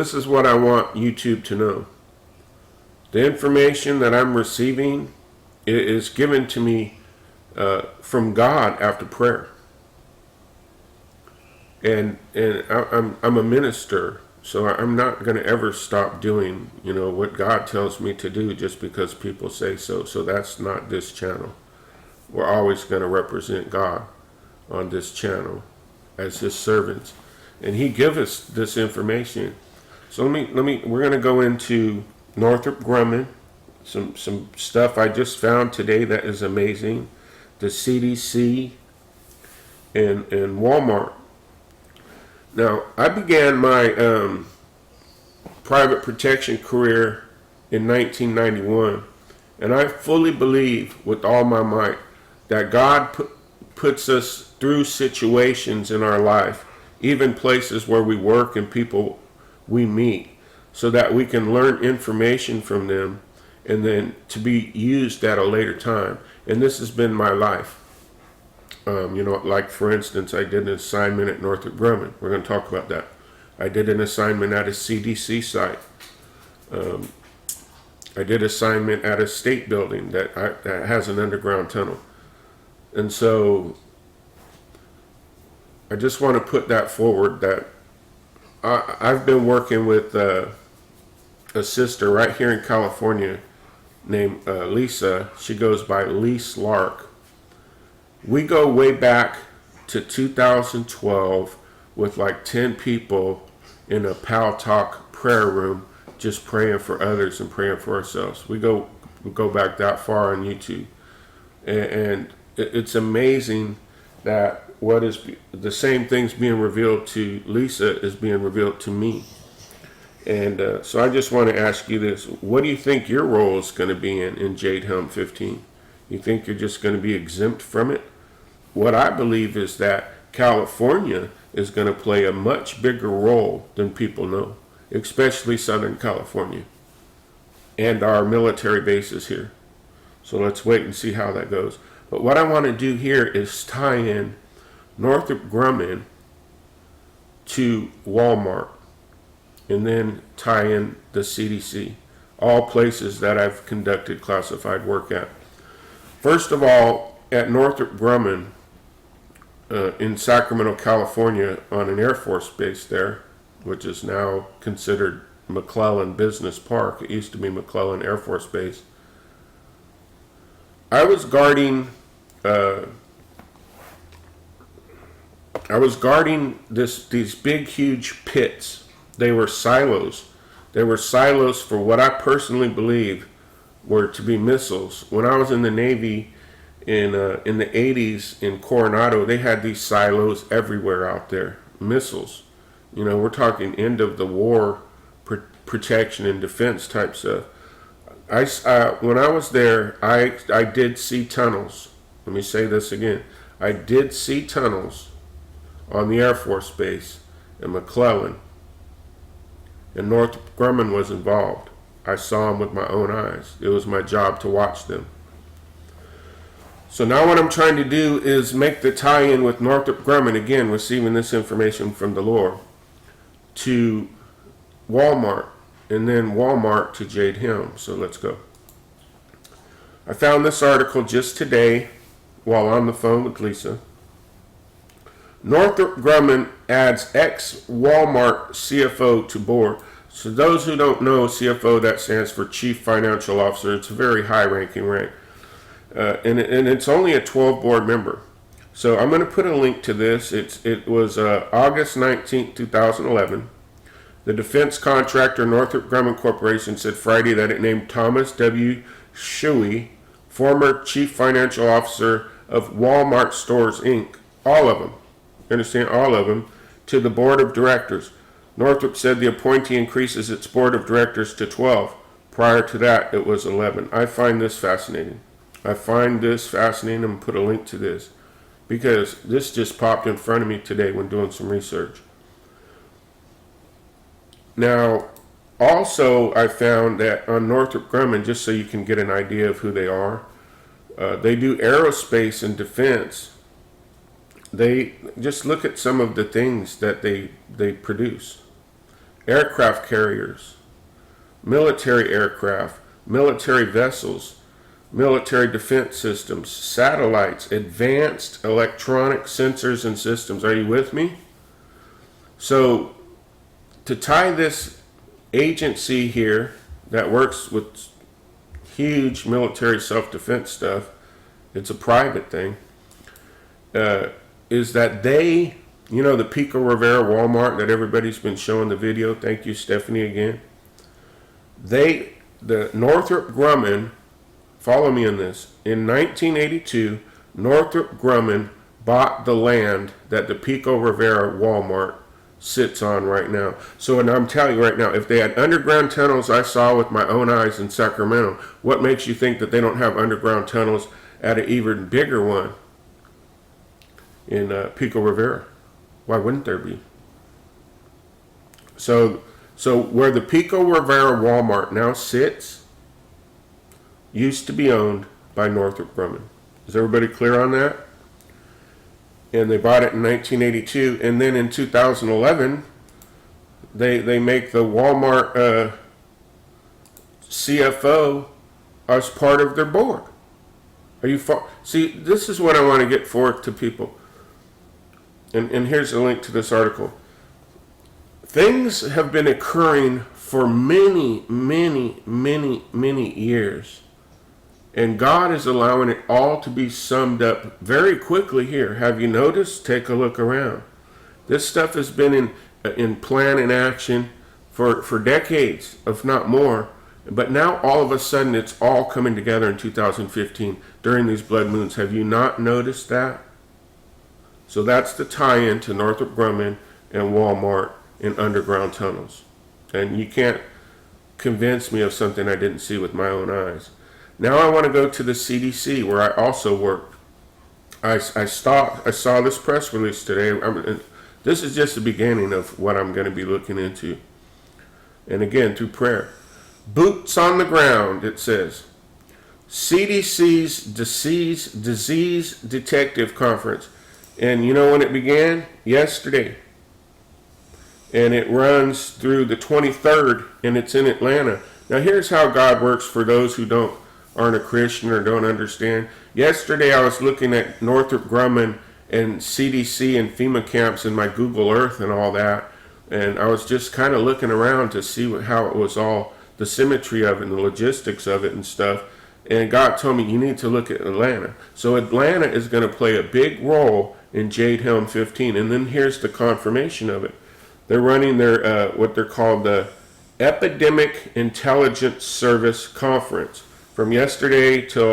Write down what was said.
This is what I want YouTube to know. The information that I'm receiving is given to me from God after prayer. And I'm a minister, so I'm not going to ever stop doing, what God tells me to do just because people say so. So that's not this channel. We're always going to represent God on this channel as His servants, and He gives us this information. So we're going to go into Northrop Grumman, some stuff I just found today that is amazing. The CDC and Walmart. Now, I began my private protection career in 1991, and I fully believe with all my might that God puts us through situations in our life, even places where we work and people we meet, so that we can learn information from them and then to be used at a later time. And this has been my life. Like for instance, I did an assignment at Northrop Grumman. We're going to talk about that. I did an assignment at a CDC site. I did assignment at a state building that has an underground tunnel. And so I just want to put that forward that I've been working with a sister right here in California named Lisa. She goes by Lislark. We go way back to 2012 with like 10 people in a Pal Talk prayer room just praying for others and praying for ourselves. We go back that far on YouTube. And it's amazing that what is the same things being revealed to Lisa is being revealed to me. And so I just want to ask you this. What do you think your role is going to be in Jade Helm 15? You think you're just going to be exempt from it? What I believe is that California is going to play a much bigger role than people know, especially Southern California and our military bases here. So let's wait and see how that goes. But what I want to do here is tie in Northrop Grumman to Walmart and then tie in the CDC, all places that I've conducted classified work at. First of all, at Northrop Grumman in Sacramento, California, on an Air Force base there, which is now considered McClellan Business Park. It used to be McClellan Air Force Base. I was guarding these big, huge pits. They were silos. They were silos for what I personally believe were to be missiles. When I was in the Navy in the 80s in Coronado, they had these silos everywhere out there. Missiles. We're talking end of the war protection and defense type stuff. When I was there, I did see tunnels. Let me say this again. I did see tunnels on the Air Force Base in McClellan. And Northrop Grumman was involved. I saw them with my own eyes. It was my job to watch them. So now what I'm trying to do is make the tie-in with Northrop Grumman, again, receiving this information from the Lord, to Walmart, and then Walmart to Jade Helm. So let's go. I found this article just today while on the phone with Lisa. Northrop Grumman adds ex-Walmart CFO to board. So those who don't know, CFO, that stands for Chief Financial Officer. It's a very high-ranking rank. And it's only a 12 board member. So I'm going to put a link to this. It was August 19, 2011. The defense contractor Northrop Grumman Corporation said Friday that it named Thomas W. Shuey, former Chief Financial Officer of Walmart Stores, Inc., all of them, understand, all of them, to the board of directors. Northrop said the appointee increases its board of directors to 12. Prior to that, it was 11. I find this fascinating. I'm going to put a link to this because this just popped in front of me today when doing some research. Now, also, I found that on Northrop Grumman, just so you can get an idea of who they are, they do aerospace and defense. They just look at some of the things that they produce. aircraft carriers, military aircraft, military vessels, military defense systems, satellites, advanced electronic sensors and systems. Are you with me? So, to tie this agency here that works with huge military self-defense stuff, it's a private thing, is that they, you know, the Pico Rivera Walmart that everybody's been showing the video, thank you Stephanie again, the Northrop Grumman, follow me on this, in 1982, Northrop Grumman bought the land that the Pico Rivera Walmart sits on right now. So, and I'm telling you right now, if they had underground tunnels I saw with my own eyes in Sacramento, what makes you think that they don't have underground tunnels at an even bigger one in Pico Rivera? Why wouldn't there be? So where the Pico Rivera Walmart now sits used to be owned by Northrop Grumman. Is everybody clear on that? And they bought it in 1982, and then in 2011, they make the Walmart CFO as part of their board. Are you see? This is what I want to get forth to people. And here's a link to this article. Things have been occurring for many, many, many, many years. And God is allowing it all to be summed up very quickly here. Have you noticed? Take a look around. This stuff has been in plan and action for decades, if not more. But now all of a sudden it's all coming together in 2015 during these blood moons. Have you not noticed that? So that's the tie-in to Northrop Grumman and Walmart and underground tunnels. And you can't convince me of something I didn't see with my own eyes. Now I want to go to the CDC, where I also work. I saw this press release today. This is just the beginning of what I'm going to be looking into. And again, through prayer. Boots on the ground, it says. CDC's Disease Detective Conference. And you know when it began? Yesterday. And it runs through the 23rd, and it's in Atlanta. Now here's how God works for those who aren't a Christian or don't understand. Yesterday I was looking at Northrop Grumman and CDC and FEMA camps in my Google Earth and all that, and I was just kind of looking around to see how it was all, the symmetry of it and the logistics of it and stuff, and God told me you need to look at Atlanta. So Atlanta is going to play a big role in Jade Helm 15, and then here's the confirmation of it. They're running their what they're called the Epidemic Intelligence Service Conference from yesterday till